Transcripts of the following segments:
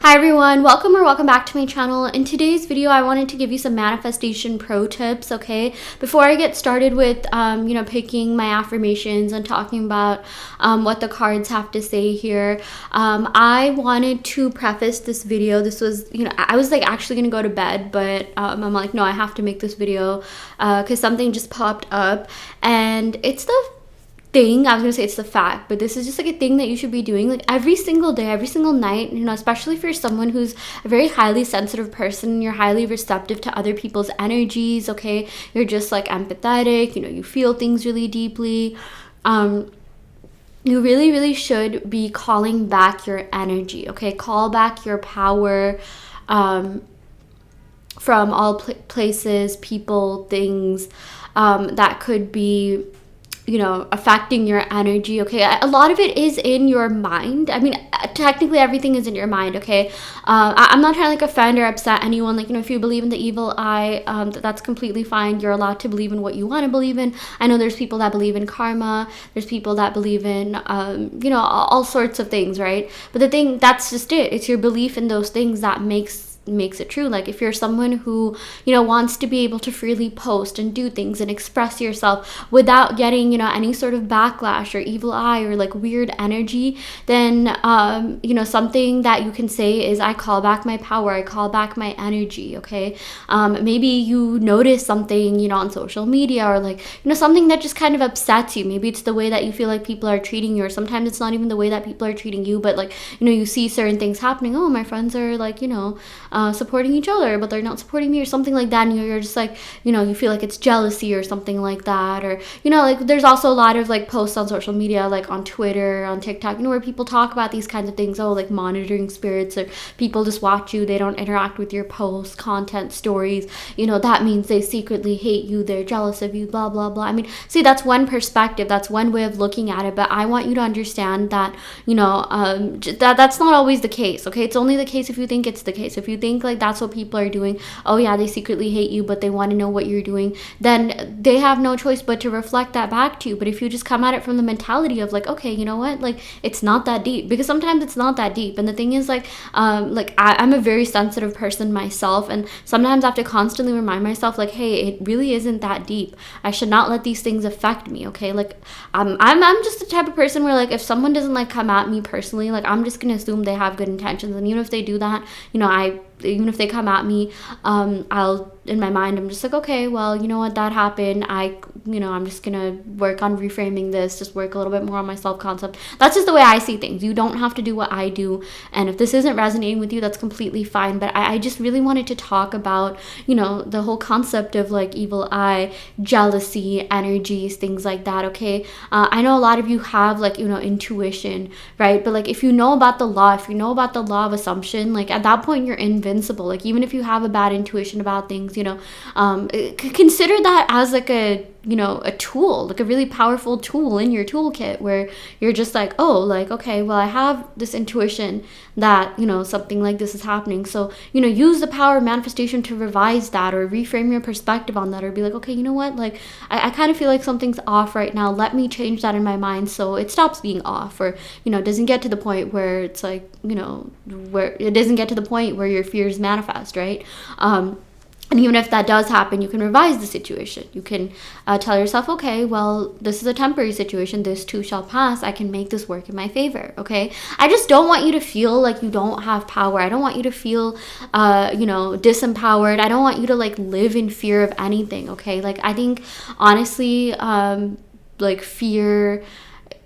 Hi everyone, welcome back to my channel. In today's video, I wanted to give you some manifestation pro tips, okay? Before I get started with, picking my affirmations and talking about what the cards have to say here, I wanted to preface this video. This was, I was like actually gonna go to bed, but I'm like, no, I have to make this video because something just popped up, and it's the thing. I was gonna say it's the fact, but this is just like a thing that you should be doing like every single day, every single night, especially for someone who's a very highly sensitive person. You're highly receptive to other people's energies, okay? You're just like empathetic, you feel things really deeply. You really should be calling back your energy, okay? Call back your power from all places, people, things that could be affecting your energy, okay? A lot of it is in your mind. I mean, technically everything is in your mind, okay? I'm not trying to like offend or upset anyone. Like, if you believe in the evil eye, that's completely fine. You're allowed to believe in what you want to believe in. I know there's people that believe in karma. There's people that believe in, all sorts of things, right? But the thing, that's just it. It's your belief in those things that makes it true. Like if you're someone who wants to be able to freely post and do things and express yourself without getting any sort of backlash or evil eye or like weird energy, then something that you can say is, I call back my power, I call back my energy, okay? Maybe you notice something on social media, or like something that just kind of upsets you. Maybe it's the way that you feel like people are treating you, or sometimes it's not even the way that people are treating you, but like you see certain things happening. Oh, my friends are like supporting each other, but they're not supporting me, or something like that, and you're just like you feel like it's jealousy or something like that. Or like there's also a lot of like posts on social media, like on Twitter, on TikTok, where people talk about these kinds of things. Oh, like monitoring spirits, or people just watch you, they don't interact with your posts, content, stories, that means they secretly hate you, they're jealous of you, blah blah blah. I mean, see, that's one perspective, that's one way of looking at it, but I want you to understand that that's not always the case, okay? It's only the case if you think it's the case. If you think like that's what people are doing, oh yeah, they secretly hate you, but they want to know what you're doing, then they have no choice but to reflect that back to you. But if you just come at it from the mentality of like, okay, you know what, like it's not that deep, because sometimes it's not that deep. And the thing is like I'm a very sensitive person myself, and sometimes I have to constantly remind myself like, hey, it really isn't that deep. I should not let these things affect me, okay? Like I'm just the type of person where like if someone doesn't like come at me personally, like I'm just gonna assume they have good intentions. And even if they do that, even if they come at me, I'll, in my mind, I'm just like, okay, well, you know what, that happened. I'm just gonna work on reframing this, just work a little bit more on my self-concept. That's just the way I see things. You don't have to do what I do. And if this isn't resonating with you, that's completely fine. But I just really wanted to talk about, the whole concept of like evil eye, jealousy, energies, things like that, okay? I know a lot of you have like, intuition, right? But like if you know about the law, of assumption, like at that point you're invincible. Like even if you have a bad intuition about things, consider that as like a tool, like a really powerful tool in your toolkit, where you're just like, oh, like, okay, well, I have this intuition that something like this is happening, so use the power of manifestation to revise that, or reframe your perspective on that, or be like, okay, you know what, like I kind of feel like something's off right now, let me change that in my mind so it stops being off, or doesn't get to the point where it's like where it doesn't get to the point where your fears manifest, right? And even if that does happen, you can revise the situation. You can tell yourself, okay, well, this is a temporary situation. This too shall pass. I can make this work in my favor, okay? I just don't want you to feel like you don't have power. I don't want you to feel, disempowered. I don't want you to, like, live in fear of anything, okay? Like, I think, honestly, fear...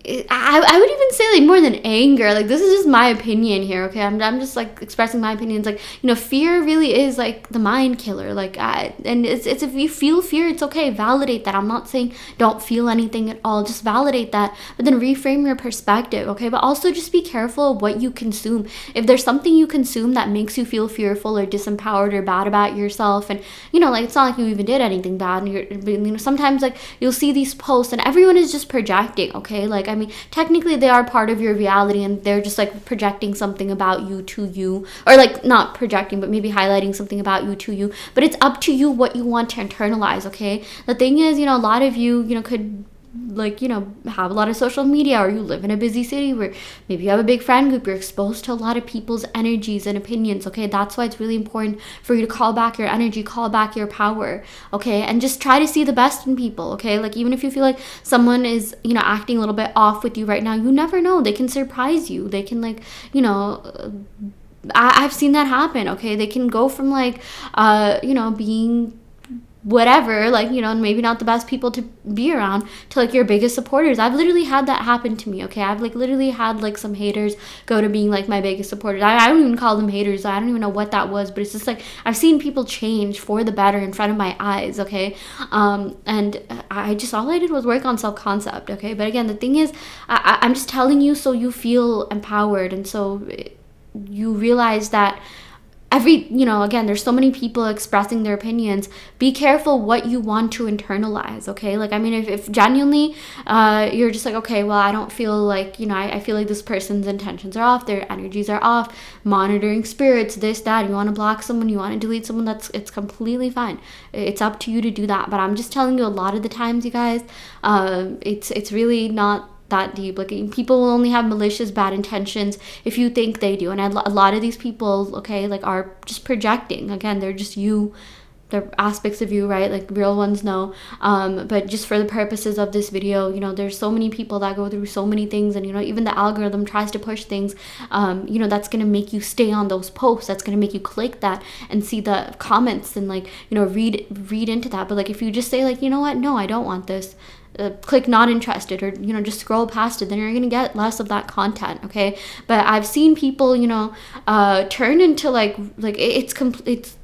I would even say like more than anger. Like this is just my opinion here, okay? I'm just like expressing my opinions. Like fear really is like the mind killer. Like and it's if you feel fear, it's okay. Validate that. I'm not saying don't feel anything at all. Just validate that, but then reframe your perspective, okay? But also just be careful of what you consume. If there's something you consume that makes you feel fearful or disempowered or bad about yourself, and like it's not like you even did anything bad. And sometimes like you'll see these posts and everyone is just projecting, okay? Like I mean, technically they are part of your reality, and they're just like projecting something about you to you, or like not projecting, but maybe highlighting something about you to you. But it's up to you what you want to internalize, okay? The thing is, a lot of you, could like, you know, have a lot of social media, or you live in a busy city where maybe you have a big friend group, you're exposed to a lot of people's energies and opinions, okay? That's why it's really important for you to call back your energy, call back your power, okay? And just try to see the best in people, okay? Like, even if you feel like someone is, you know, acting a little bit off with you right now, you never know. They can surprise you. They can, like, you know, I've seen that happen, okay? They can go from, like, you know, being whatever, like, you know, maybe not the best people to be around, to like your biggest supporters. I've literally had that happen to me, okay? I've like literally had like some haters go to being like my biggest supporters. I don't even call them haters. I don't even know what that was, but it's just like I've seen people change for the better in front of my eyes, okay? And I just, all I did was work on self-concept, okay? But again, the thing is, I'm just telling you so you feel empowered, and so you realize that you know, again, there's so many people expressing their opinions. Be careful what you want to internalize, okay? Like, I mean, if genuinely you're just like, okay, well, I don't feel like, you know, I feel like this person's intentions are off, their energies are off, monitoring spirits, this, that, you want to block someone, you want to delete someone, it's completely fine. It's up to you to do that. But I'm just telling you, a lot of the times, you guys, it's really not that deep. Like, people will only have malicious bad intentions if you think they do, and a lot of these people, okay, like, are just projecting. Again, they're just you, they're aspects of you, right? Like, real ones, no. But just for the purposes of this video, you know, there's so many people that go through so many things, and, you know, even the algorithm tries to push things, you know, that's gonna make you stay on those posts, that's gonna make you click that and see the comments and, like, you know, read into that. But like, if you just say, like, you know what, no, I don't want this, click not interested, or, you know, just scroll past it, then you're gonna get less of that content, okay? But I've seen people, you know, turn into like it's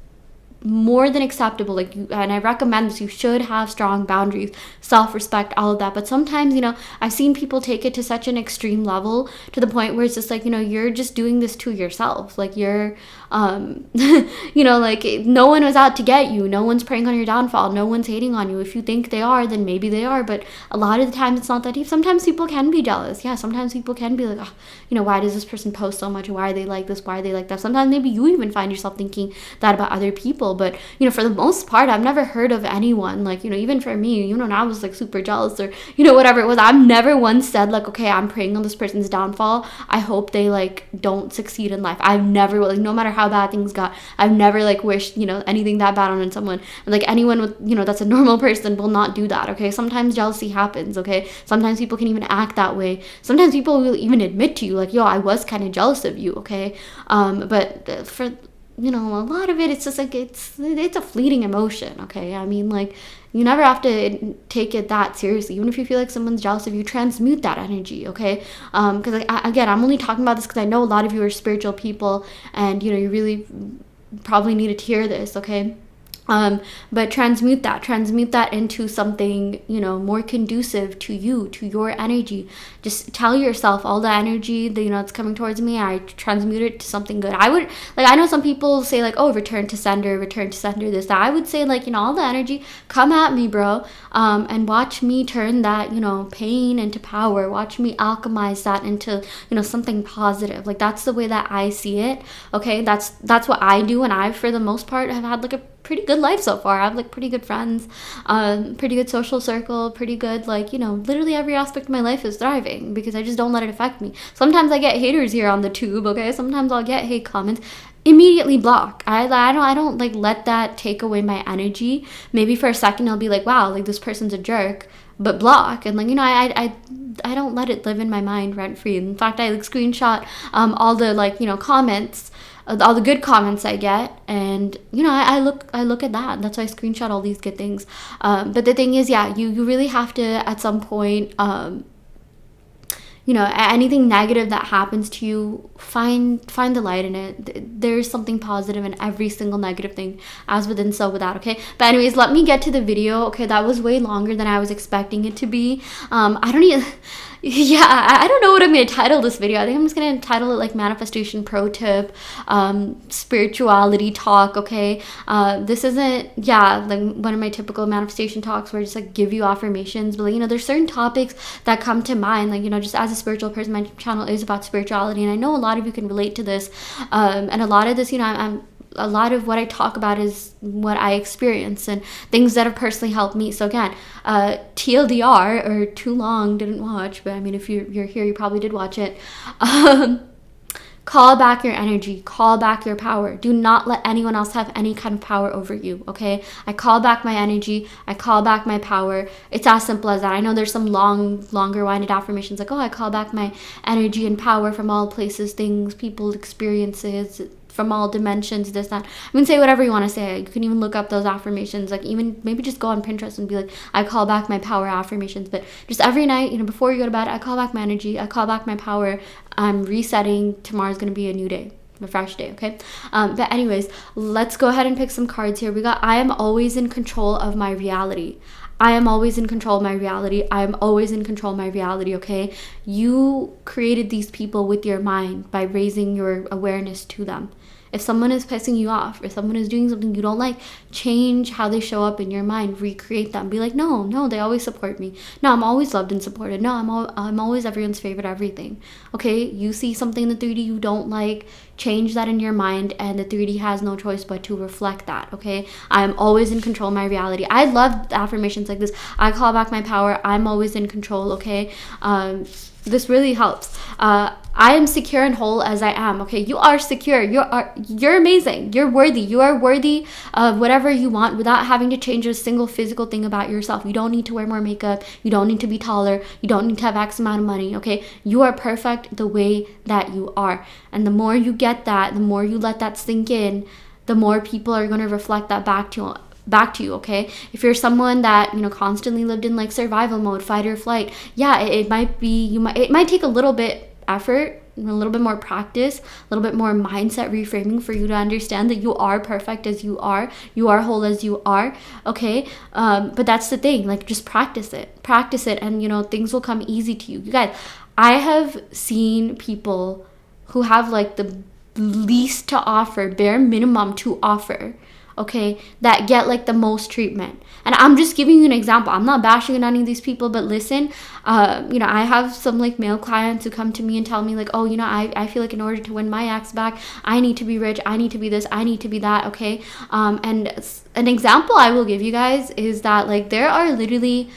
more than acceptable, like, and I recommend this, you should have strong boundaries, self-respect, all of that. But sometimes, you know, I've seen people take it to such an extreme level, to the point where it's just like, you know, you're just doing this to yourself, like, you're you know, like, no one was out to get you, no one's preying on your downfall, no one's hating on you. If you think they are, then maybe they are, but a lot of the time it's not that deep. Sometimes people can be jealous, yeah, sometimes people can be like, oh, you know, why does this person post so much, why are they like this, why are they like that? Sometimes maybe you even find yourself thinking that about other people. But, you know, for the most part, I've never heard of anyone, like, you know, even for me, you know, when I was like super jealous, or, you know, whatever it was, I've never once said like, okay, I'm preying on this person's downfall, I hope they like don't succeed in life. I've never, like, no matter how bad things got, I've never like wished, you know, anything that bad on someone. Like, anyone with, you know, that's a normal person will not do that, okay? Sometimes jealousy happens, okay? Sometimes people can even act that way. Sometimes people will even admit to you, like, yo, I was kind of jealous of you, okay? But for, you know, a lot of it, it's just like, it's a fleeting emotion, okay? I mean, like, you never have to take it that seriously. Even if you feel like someone's jealous of you, transmute that energy, okay? Because, like, again, I'm only talking about this because I know a lot of you are spiritual people, and, you know, you really probably needed to hear this, okay? But transmute that into something, you know, more conducive to you, to your energy. Just tell yourself, all the energy that, you know, it's coming towards me, I transmute it to something good. I would, like, I know some people say like, oh, return to sender, this, that. I would say, like, you know, all the energy, come at me, bro, and watch me turn that, you know, pain into power. Watch me alchemize that into, you know, something positive. Like, that's the way that I see it, okay? That's what I do, and I, for the most part, have had like a pretty good life so far. I have like pretty good friends, pretty good social circle, pretty good, like, you know, literally every aspect of my life is thriving because I just don't let it affect me. Sometimes I get haters here on the tube, okay? Sometimes I'll get hate comments. Immediately block. I don't like let that take away my energy. Maybe for a second I'll be like, wow, like, this person's a jerk, but block. And, like, you know, I don't let it live in my mind rent free. In fact, I like screenshot all the, like, you know, comments, all the good comments I get, and, you know, I look at that. That's why I screenshot all these good things. But the thing is, yeah, you really have to, at some point, you know, anything negative that happens to you, find the light in it. There's something positive in every single negative thing, as within, so without, okay? But anyways, let me get to the video. Okay, that was way longer than I was expecting it to be. I don't even yeah, I don't know what I'm going to title this video. I think I'm just going to title it like Manifestation Pro Tip, Spirituality Talk, okay? This isn't, yeah, like one of my typical manifestation talks where I just like give you affirmations, but, like, you know, there's certain topics that come to mind, like, you know, just as a spiritual person, my channel is about spirituality, and I know a lot of you can relate to this, and a lot of this, you know, I'm a lot of what I talk about is what I experience and things that have personally helped me. So again, TLDR, or too long didn't watch, but I mean, if you're here, you probably did watch it. Call back your energy, call back your power. Do not let anyone else have any kind of power over you, okay? I call back my energy, I call back my power. It's as simple as that. I know there's some longer winded affirmations like, oh, I call back my energy and power from all places, things, people, experiences, from all dimensions, this, that. I mean, say whatever you want to say. You can even look up those affirmations. Like, even maybe just go on Pinterest and be like, I call back my power affirmations. But just every night, you know, before you go to bed, I call back my energy, I call back my power. I'm resetting. Tomorrow's going to be a new day, a fresh day, okay? But anyways, let's go ahead and pick some cards here. We got, I am always in control of my reality. I am always in control of my reality. I am always in control of my reality, okay? You created these people with your mind by raising your awareness to them. If someone is pissing you off, or someone is doing something you don't like, change how they show up in your mind, recreate them. Be like, no, they always support me. No, I'm always loved and supported. No, I'm always everyone's favorite everything. Okay, you see something in the 3D you don't like, change that in your mind, and the 3D has no choice but to reflect that, okay? I'm always in control of my reality. I love affirmations like this. I call back my power. I'm always in control, okay? This really helps. I am secure and whole as I am. Okay, you are secure. You're amazing. You're worthy. You are worthy of whatever you want without having to change a single physical thing about yourself. You don't need to wear more makeup. You don't need to be taller. You don't need to have X amount of money. Okay, you are perfect the way that you are. And the more you get that, the more you let that sink in, the more people are going to reflect that back to you, okay? If you're someone that, you know, constantly lived in like survival mode, fight or flight, yeah, it might be, it might take a little bit effort, a little bit more practice, a little bit more mindset reframing for you to understand that you are perfect as you are whole as you are, okay? But that's the thing, like, just practice it, and, you know, things will come easy to you. You guys, I have seen people who have like the least to offer, bare minimum to offer, okay, that get like the most treatment. And I'm just giving you an example. I'm not bashing on any of these people, but listen, you know, I have some like male clients who come to me and tell me like, oh, you know, I feel like in order to win my ex back, I need to be rich, I need to be this, I need to be that, okay? And an example I will give you guys is that like there are literally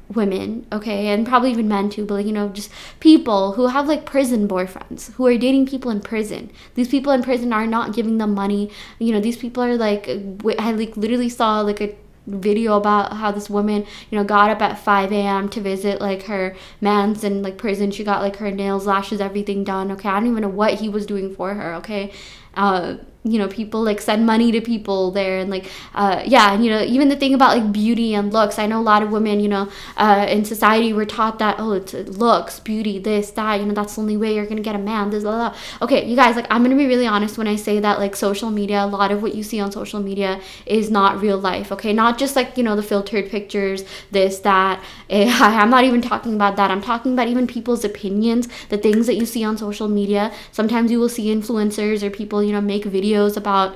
women, okay, and probably even men too, but like, you know, just people who have like prison boyfriends, who are dating people in prison. These people in prison are not giving them money. You know, these people are like, I like literally saw like a video about how this woman, you know, got up at 5 a.m. to visit like her man's in like prison. She got like her nails, lashes, everything done, okay? I don't even know what he was doing for her, okay? You know, people like send money to people there, and like yeah, and you know, even the thing about like beauty and looks, I know a lot of women, you know, in society we're taught that, oh, it's looks, beauty, this, that, you know, that's the only way you're gonna get a man, this, blah, blah. Okay, you guys, like, I'm gonna be really honest when I say that like social media, a lot of what you see on social media is not real life, okay? Not just like, you know, the filtered pictures, this, that. I'm not even talking about that. I'm talking about even people's opinions, the things that you see on social media. Sometimes you will see influencers or people, you know, make videos about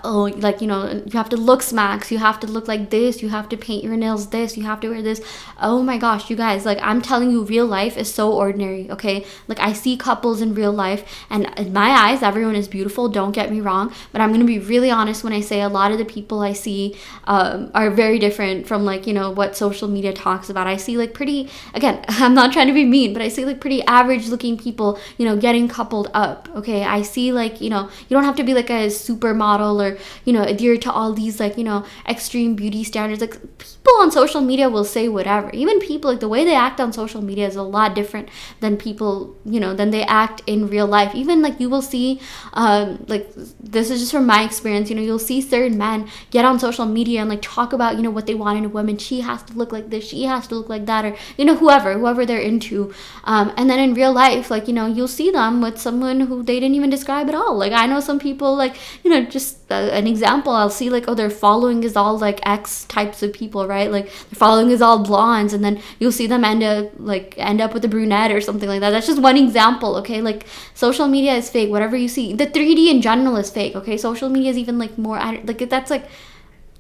oh, like, you know, you have to look smacks, you have to look like this, you have to paint your nails this, you have to wear this. Oh my gosh, you guys, like, I'm telling you, real life is so ordinary, okay? Like, I see couples in real life, and in my eyes, everyone is beautiful, don't get me wrong, but I'm gonna be really honest when I say a lot of the people I see are very different from, like, you know, what social media talks about. I see, like, pretty, again, I'm not trying to be mean, but I see, like, pretty average looking people, you know, getting coupled up, okay? I see, like, you know, you don't have to be like a supermodel or, you know, adhere to all these, like, you know, extreme beauty standards. Like, people on social media will say whatever. Even people, like, the way they act on social media is a lot different than people, you know, than they act in real life. Even, like, you will see, like, this is just from my experience, you know, you'll see certain men get on social media and, like, talk about, you know, what they want in a woman. She has to look like this, she has to look like that, or, you know, whoever they're into. And then in real life, like, you know, you'll see them with someone who they didn't even describe at all. Like, I know some people, like, you know, just an example, I'll see, like, oh, their following is all like X types of people, right? Like, their following is all blondes, and then you'll see them end up with a brunette or something like that. That's just one example, okay? Like, social media is fake. Whatever you see, the 3D in general is fake, okay? Social media is even like more, like, that's like,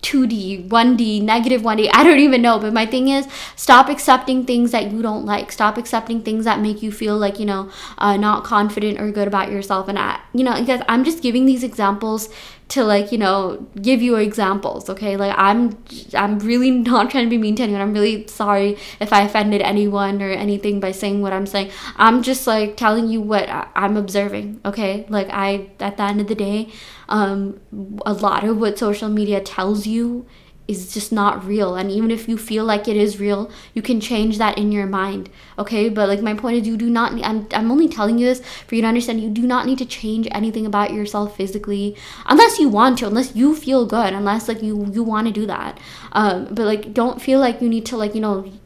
2D, 1D, negative 1D. I don't even know. But my thing is, stop accepting things that you don't like. Stop accepting things that make you feel like, not confident or good about yourself. And because I'm just giving these examples to give you examples, okay? Like I'm really not trying to be mean to anyone. I'm really sorry if I offended anyone or anything by saying what I'm saying. I'm just like telling you what I'm observing, okay? Like at the end of the day, a lot of what social media tells you is just not real. And even if you feel like it is real, you can change that in your mind, okay? But like my point is, you do not need, I'm only telling you this for you to understand, you do not need to change anything about yourself physically unless you want to, unless you feel good, unless like you want to do that. But like don't feel like you need to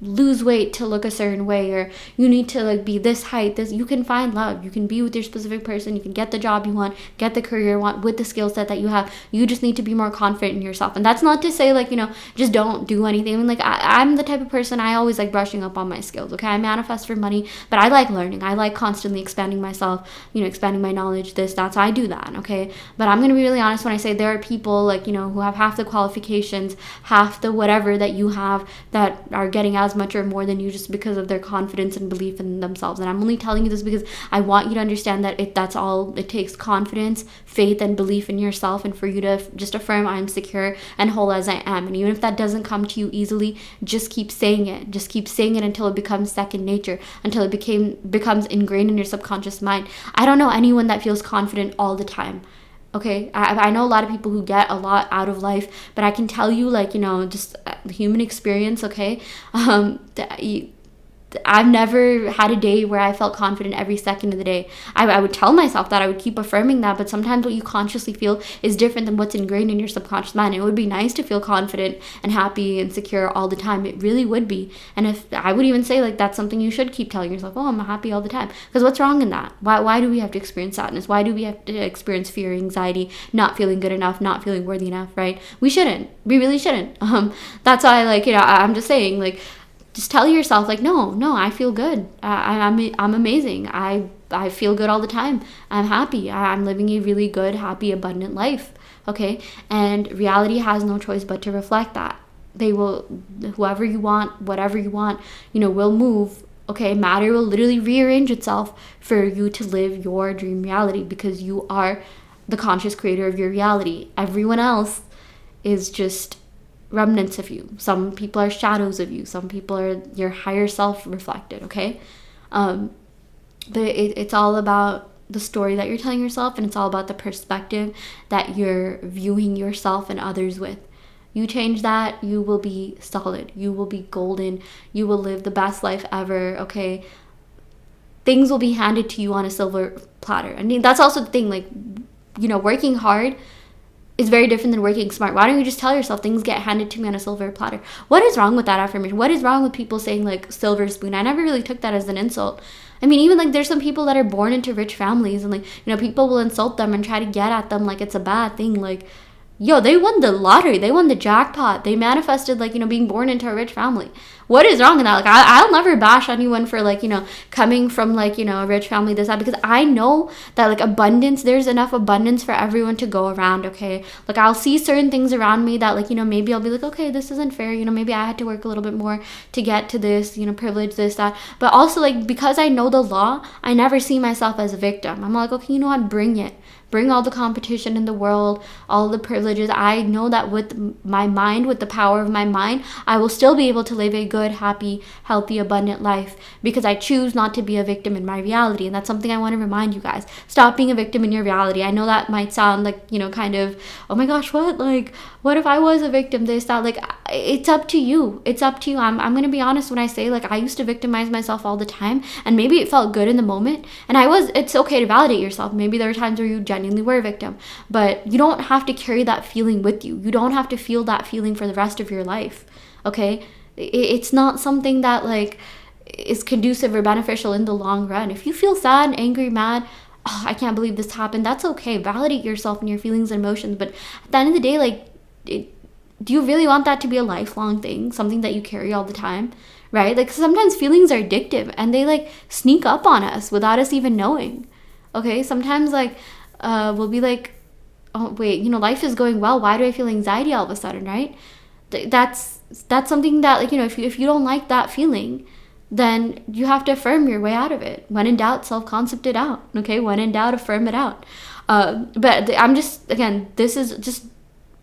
lose weight to look a certain way, or you need to like be this height, this. You can find love, you can be with your specific person, you can get the job you want, get the career you want with the skill set that you have. You just need to be more confident in yourself. And that's not to say just don't do anything. I mean, I'm the type of person, I always like brushing up on my skills, okay? I manifest for money, but I like learning. I like constantly expanding myself, expanding my knowledge, this, that. So I do that, okay? But I'm going to be really honest when I say there are people who have half the qualifications, half the whatever that you have, that are getting as much or more than you just because of their confidence and belief in themselves. And I'm only telling you this because I want you to understand that that's all it takes: confidence, faith, and belief in yourself, and for you to just affirm, I'm secure and whole as I am. And even if that doesn't come to you easily, just keep saying it. Just keep saying it until it becomes second nature, until it becomes ingrained in your subconscious mind. I don't know anyone that feels confident all the time. Okay, I know a lot of people who get a lot out of life, but I can tell you, just the human experience, okay, I've never had a day where I felt confident every second of the day. I would tell myself that, I would keep affirming that, but sometimes what you consciously feel is different than what's ingrained in your subconscious mind. It would be nice to feel confident and happy and secure all the time. It really would be. And if I would even say that's something you should keep telling yourself, oh, I'm happy all the time. Because what's wrong in that? Why do we have to experience sadness? Why do we have to experience fear, anxiety, not feeling good enough, not feeling worthy enough, right? We shouldn't. We really shouldn't. That's why I'm just saying, just tell yourself no, I feel good. I'm amazing. I feel good all the time. I'm happy. I'm living a really good, happy, abundant life. Okay. And reality has no choice but to reflect that. They will, whoever you want, whatever you want, will move. Okay. Matter will literally rearrange itself for you to live your dream reality, because you are the conscious creator of your reality. Everyone else is just remnants of you. Some people are shadows of you. Some people are your higher self reflected, okay? But it's all about the story that you're telling yourself, and it's all about the perspective that you're viewing yourself and others with. You change that, you will be solid. You will be golden. You will live the best life ever, okay? Things will be handed to you on a silver platter. I mean, that's also the thing, working hard is very different than working smart. Why don't you just tell yourself, things get handed to me on a silver platter? What is wrong with that affirmation? What is wrong with people saying silver spoon? I never really took that as an insult. I mean, even there's some people that are born into rich families, and people will insult them and try to get at them like it's a bad thing. Yo, they won the lottery. They won the jackpot. They manifested being born into a rich family. What is wrong with that? I'll never bash anyone for coming from a rich family, this, that, because I know that abundance, there's enough abundance for everyone to go around, okay? I'll see certain things around me that maybe I'll be okay, this isn't fair, maybe I had to work a little bit more to get to this, privilege, this, that. But also because I know the law, I never see myself as a victim. I'm okay, you know what, bring it. Bring all the competition in the world, all the privileges. I know that with my mind, with the power of my mind, I will still be able to live a good, happy, healthy, abundant life, because I choose not to be a victim in my reality. And that's something I want to remind you guys. Stop being a victim in your reality. I know that might sound kind of, oh my gosh, what? What if I was a victim, this, that? It's up to you. It's up to you. I'm going to be honest when I say, I used to victimize myself all the time, and maybe it felt good in the moment. And it's okay to validate yourself. Maybe there were times where you genuinely were a victim, but you don't have to carry that feeling with you. You don't have to feel that feeling for the rest of your life, okay? It's not something that is conducive or beneficial in the long run. If you feel sad, angry, mad, oh, I can't believe this happened, that's okay. Validate yourself and your feelings and emotions, but at the end of the day, do you really want that to be a lifelong thing, something that you carry all the time, right? Sometimes feelings are addictive, and they sneak up on us without us even knowing, okay? Sometimes we'll be oh wait, you know, life is going well, why do I feel anxiety all of a sudden, right? That's something that, like, you know, if you don't like that feeling, then you have to affirm your way out of it. When in doubt, self-concept it out. Okay, when in doubt, affirm it out. But I'm just, again, this is just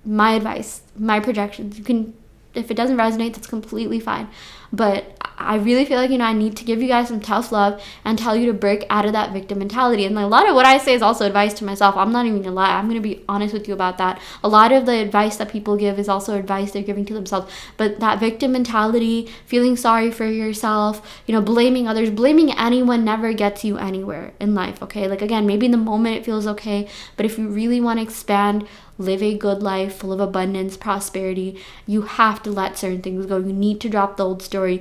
my advice, my projections. You can, if it doesn't resonate, that's completely fine. But I really feel like, you know, I need to give you guys some tough love and tell you to break out of that victim mentality. And a lot of what I say is also advice to myself. I'm not even gonna lie. I'm gonna be honest with you about that. A lot of the advice that people give is also advice they're giving to themselves. But that victim mentality, feeling sorry for yourself, you know, blaming others, blaming anyone never gets you anywhere in life, okay? Like, again, maybe in the moment it feels okay, but if you really want to expand, live a good life full of abundance, prosperity, you have to let certain things go. You need to drop the old story.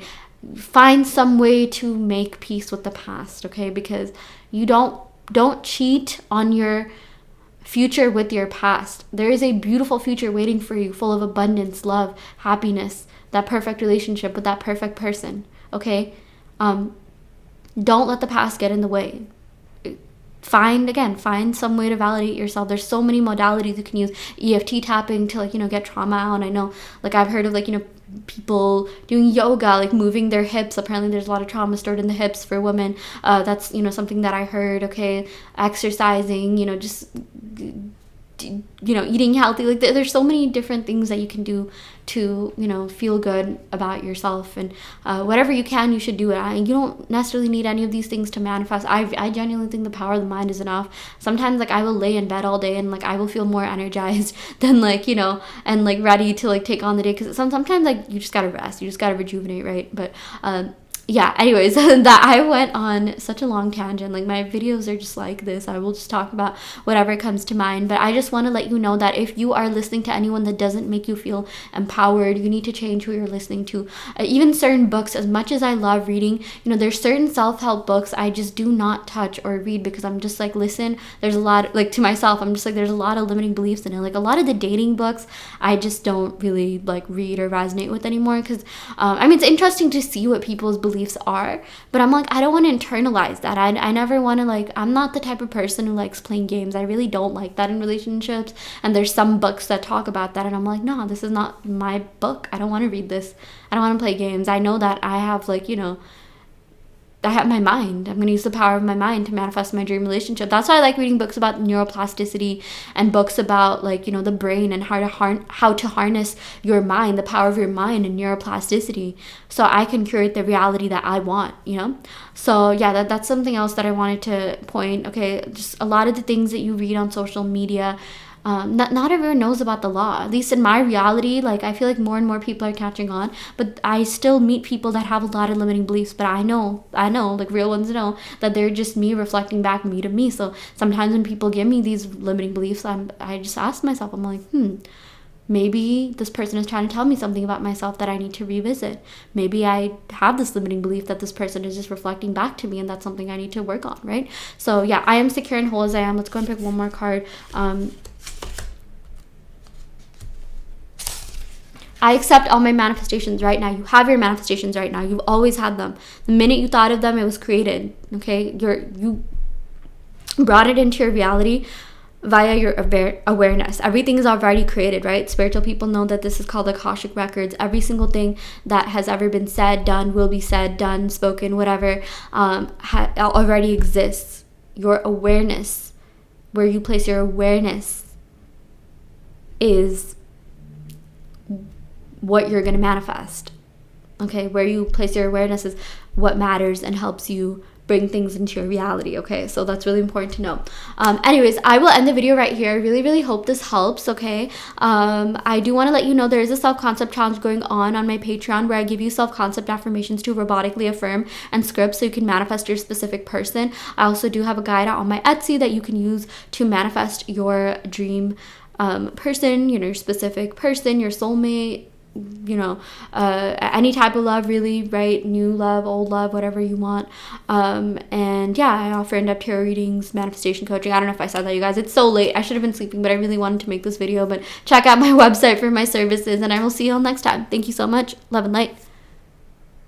Find some way to make peace with the past, okay? Because you don't cheat on your future with your past. There is a beautiful future waiting for you, full of abundance, love, happiness, that perfect relationship with that perfect person, okay? Don't let the past get in the way. Find some way to validate yourself. There's so many modalities you can use. EFT tapping to, like, you know, get trauma out. I know, like, I've heard of, like, you know, people doing yoga, like moving their hips. Apparently there's a lot of trauma stored in the hips for women. That's, you know, something that I heard. Okay, exercising, you know, just, you know, eating healthy. Like, there's so many different things that you can do to, you know, feel good about yourself. And whatever you can, you should do it. You don't necessarily need any of these things to manifest. I genuinely think the power of the mind is enough. Sometimes, like, I will lay in bed all day and, like, I will feel more energized than, like, you know, and, like, ready to, like, take on the day. Because sometimes, like, you just gotta rest, you just gotta rejuvenate, right? But yeah, anyways, that I went on such a long tangent. Like, my videos are just like this. I will just talk about whatever comes to mind. But I just want to let you know that if you are listening to anyone that doesn't make you feel empowered, you need to change who you're listening to. Even certain books, as much as I love reading, you know, there's certain self-help books I just do not touch or read because I'm just like, listen, there's a lot, like, to myself, I'm just like, there's a lot of limiting beliefs in it. Like, a lot of the dating books, I just don't really, like, read or resonate with anymore because, I mean, it's interesting to see what people's beliefs are, but I'm like, I don't want to internalize that. I never want to, like, I'm not the type of person who likes playing games. I really don't like that in relationships. And there's some books that talk about that, and I'm like, no, this is not my book. I don't want to read this. I don't want to play games. I know that I have, like, you know, I have my mind. I'm going to use the power of my mind to manifest my dream relationship. That's why I like reading books about neuroplasticity and books about, like, you know, the brain and how to harness your mind, the power of your mind and neuroplasticity, so I can create the reality that I want, you know? So yeah, that's something else that I wanted to point. Okay, just a lot of the things that you read on social media, not everyone knows about the law. At least in my reality, like, I feel like more and more people are catching on, but I still meet people that have a lot of limiting beliefs. But I know, like, real ones know that they're just me reflecting back me to me. So sometimes when people give me these limiting beliefs, I just ask myself, I'm like, maybe this person is trying to tell me something about myself that I need to revisit. Maybe I have this limiting belief that this person is just reflecting back to me, and that's something I need to work on, right? So yeah, I am secure and whole as I am. Let's go and pick one more card. I accept all my manifestations right now. You have your manifestations right now. You've always had them. The minute you thought of them, it was created. Okay, you brought it into your reality via your awareness. Everything is already created, right? Spiritual people know that this is called Akashic records. Every single thing that has ever been said, done, will be said, done, spoken, whatever, already exists. Your awareness, where you place your awareness, is what you're going to manifest. Okay, where you place your awareness is what matters and helps you bring things into your reality. Okay, so that's really important to know. Anyways, I will end the video right here. I really hope this helps. Okay, I do want to let you know there is a self-concept challenge going on my Patreon where I give you self-concept affirmations to robotically affirm and script so you can manifest your specific person. I also do have a guide out on my Etsy that you can use to manifest your dream person, you know, your specific person, your soulmate, you know, any type of love, really, right? New love, old love, whatever you want. And yeah, I offer in-depth tarot readings, manifestation coaching. I don't know if I said that, you guys. It's so late. I should have been sleeping, but I really wanted to make this video. But check out my website for my services, and I will see you all next time. Thank you so much. Love and light.